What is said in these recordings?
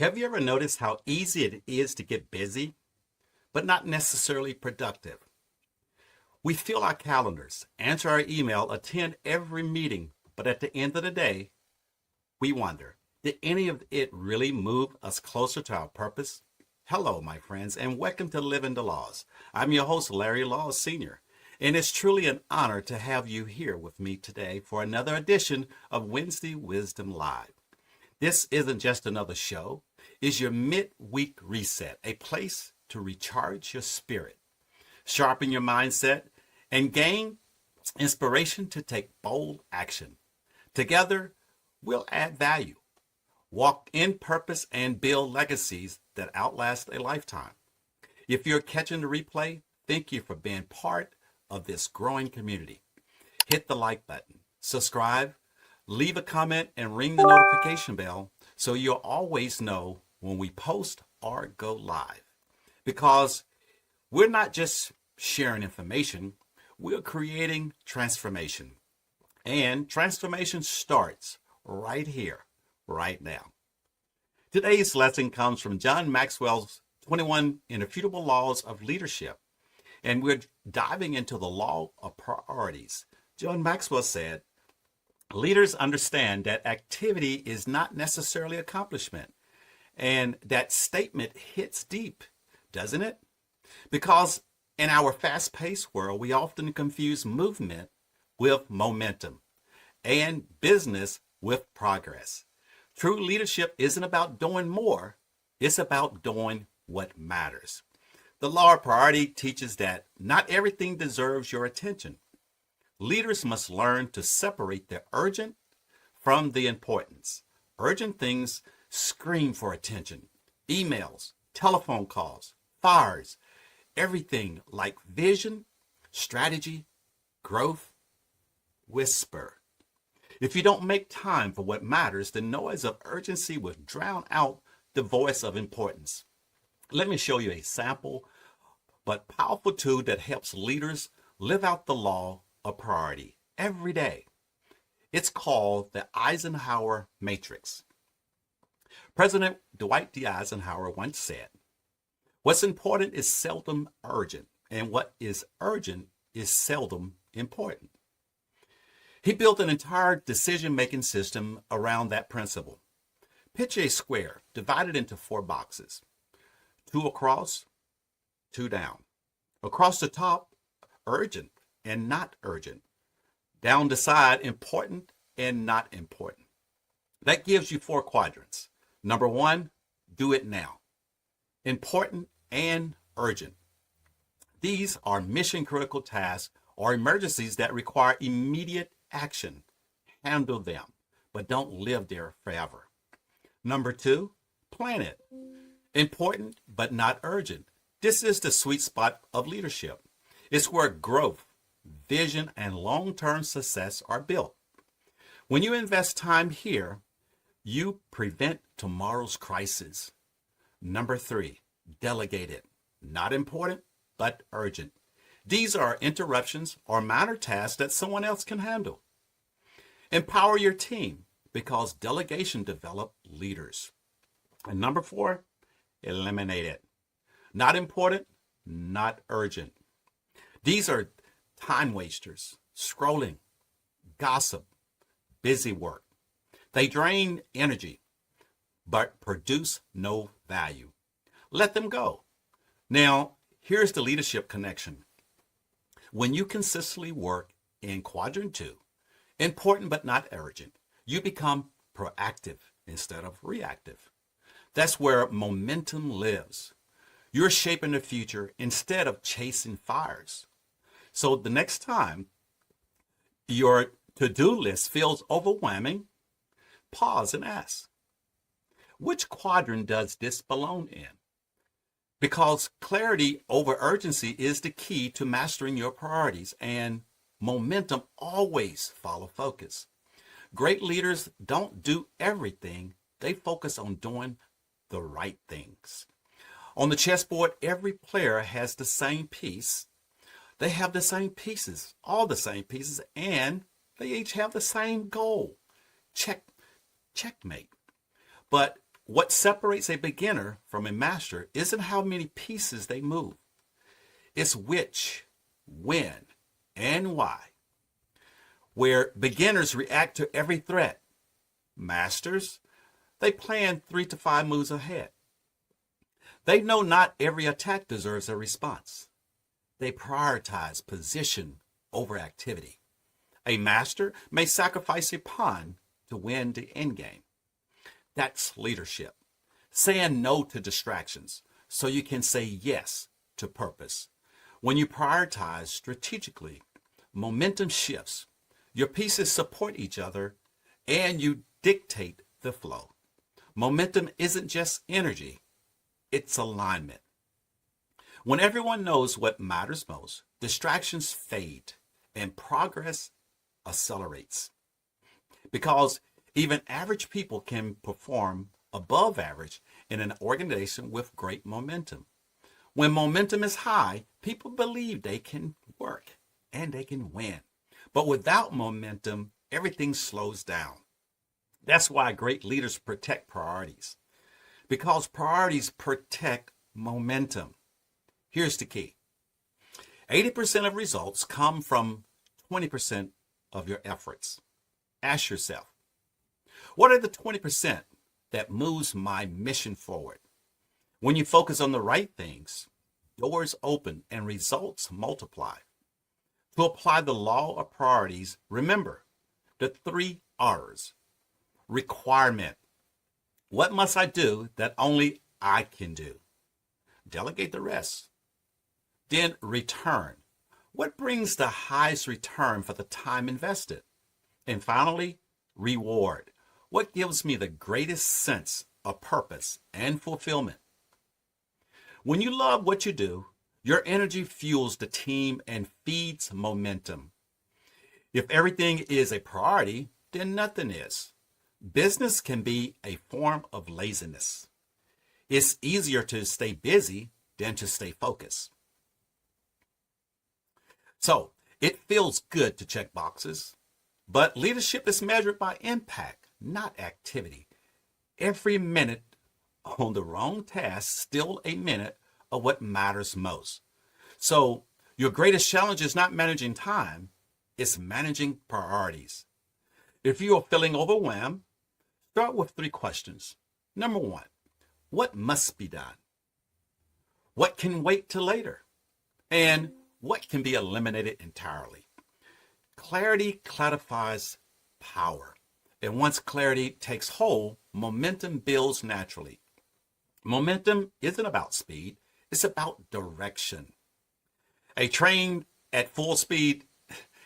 Have you ever noticed how easy it is to get busy, but not necessarily productive? We fill our calendars, answer our email, attend every meeting, but at the end of the day, we wonder, did any of it really move us closer to our purpose? Hello, my friends, and welcome to Living the Laws. I'm your host, Larry Laws Sr., and it's truly an honor to have you here with me today for another edition of Wednesday Wisdom Live. This isn't just another show. It's your midweek reset, a place to recharge your spirit, sharpen your mindset, and gain inspiration to take bold action. Together, we'll add value, walk in purpose, and build legacies that outlast a lifetime. If you're catching the replay, thank you for being part of this growing community. Hit the like button, subscribe, leave a comment, and ring the notification bell so you'll always know when we post or go live. Because we're not just sharing information, we're creating transformation. And transformation starts right here, right now. Today's lesson comes from John Maxwell's 21 Irrefutable Laws of Leadership. And we're diving into the law of priorities. John Maxwell said, leaders understand that activity is not necessarily accomplishment. And that statement hits deep, doesn't it? Because in our fast-paced world, we often confuse movement with momentum and business with progress. True leadership isn't about doing more. It's about doing what matters. The law of priority teaches that not everything deserves your attention. Leaders must learn to separate the urgent from the importance. Urgent things scream for attention. Emails, telephone calls, fires, everything like vision, strategy, growth, whisper. If you don't make time for what matters, the noise of urgency will drown out the voice of importance. Let me show you a sample but powerful tool that helps leaders live out the law of priority every day. It's called the Eisenhower Matrix. President Dwight D. Eisenhower once said, "What's important is seldom urgent, and what is urgent is seldom important." He built an entire decision-making system around that principle. Picture a square divided into 4 boxes, 2 across, 2 down. Across the top, urgent and not urgent. Down the side, important and not important. That gives you 4 quadrants. Number 1, do it now. Important and urgent. These are mission critical tasks or emergencies that require immediate action. Handle them, but don't live there forever. Number 2, plan it. Important but not urgent. This is the sweet spot of leadership. It's where growth, vision, and long-term success are built. When you invest time here, you prevent tomorrow's crisis. Number 3, delegate it. Not important, but urgent. These are interruptions or minor tasks that someone else can handle. Empower your team because delegation develops leaders. And number 4, eliminate it. Not important, not urgent. These are time wasters, scrolling, gossip, busy work. They drain energy, but produce no value. Let them go. Now, here's the leadership connection. When you consistently work in quadrant 2, important but not urgent, you become proactive instead of reactive. That's where momentum lives. You're shaping the future instead of chasing fires. So the next time your to-do list feels overwhelming, pause and ask, which quadrant does this belong in? Because clarity over urgency is the key to mastering your priorities, and momentum always follows focus. Great leaders don't do everything. They focus on doing the right things. On the chessboard, every player has the same piece. They have the same pieces, all the same pieces, and they each have the same goal. Checkmate. But what separates a beginner from a master isn't how many pieces they move. It's which, when, and why. Where beginners react to every threat, masters, they plan 3 to 5 moves ahead. They know not every attack deserves a response. They prioritize position over activity. A master may sacrifice a pawn to win the endgame. That's leadership. Saying no to distractions so you can say yes to purpose. When you prioritize strategically, momentum shifts. Your pieces support each other and you dictate the flow. Momentum isn't just energy, it's alignment. When everyone knows what matters most, distractions fade and progress accelerates. Because even average people can perform above average in an organization with great momentum. When momentum is high, people believe they can work and they can win. But without momentum, everything slows down. That's why great leaders protect priorities, because priorities protect momentum. Here's the key. 80% of results come from 20% of your efforts. Ask yourself, what are the 20% that moves my mission forward? When you focus on the right things, doors open and results multiply. To apply the law of priorities, remember the 3 R's. Requirement. What must I do that only I can do? Delegate the rest. Then return. What brings the highest return for the time invested? And finally, reward. What gives me the greatest sense of purpose and fulfillment? When you love what you do, your energy fuels the team and feeds momentum. If everything is a priority, then nothing is. Business can be a form of laziness. It's easier to stay busy than to stay focused. So, it feels good to check boxes, but leadership is measured by impact, not activity. Every minute on the wrong task still a minute of what matters most. So, your greatest challenge is not managing time, it's managing priorities. If you are feeling overwhelmed, start with 3 questions. Number 1, what must be done? What can wait till later? And what can be eliminated entirely? Clarity clarifies power. And once clarity takes hold, momentum builds naturally. Momentum isn't about speed, it's about direction. A train at full speed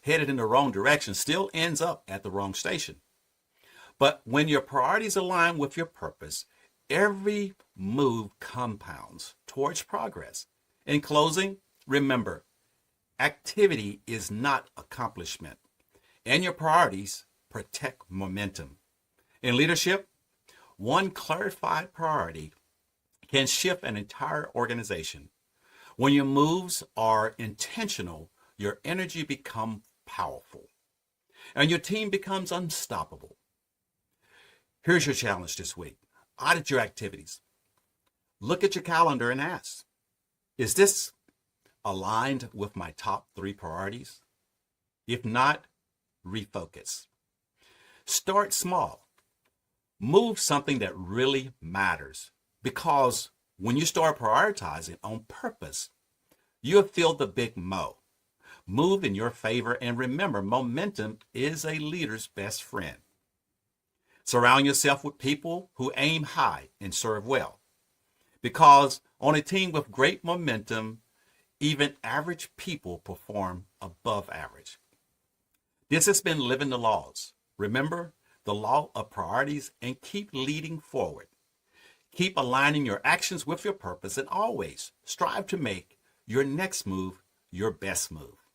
headed in the wrong direction still ends up at the wrong station. But when your priorities align with your purpose, every move compounds towards progress. In closing, remember, activity is not accomplishment, and your priorities protect momentum. In leadership, one clarified priority can shift an entire organization. When your moves are intentional, your energy becomes powerful, and your team becomes unstoppable. Here's your challenge this week. Audit your activities. Look at your calendar and ask, is this aligned with my top 3 priorities? If not, refocus. Start small. Move something that really matters, because when you start prioritizing on purpose, you'll feel the big mo. Move in your favor, and remember, momentum is a leader's best friend. Surround yourself with people who aim high and serve well, because on a team with great momentum, even average people perform above average. This has been Living the Laws. Remember the law of priorities and keep leading forward. Keep aligning your actions with your purpose, and always strive to make your next move your best move.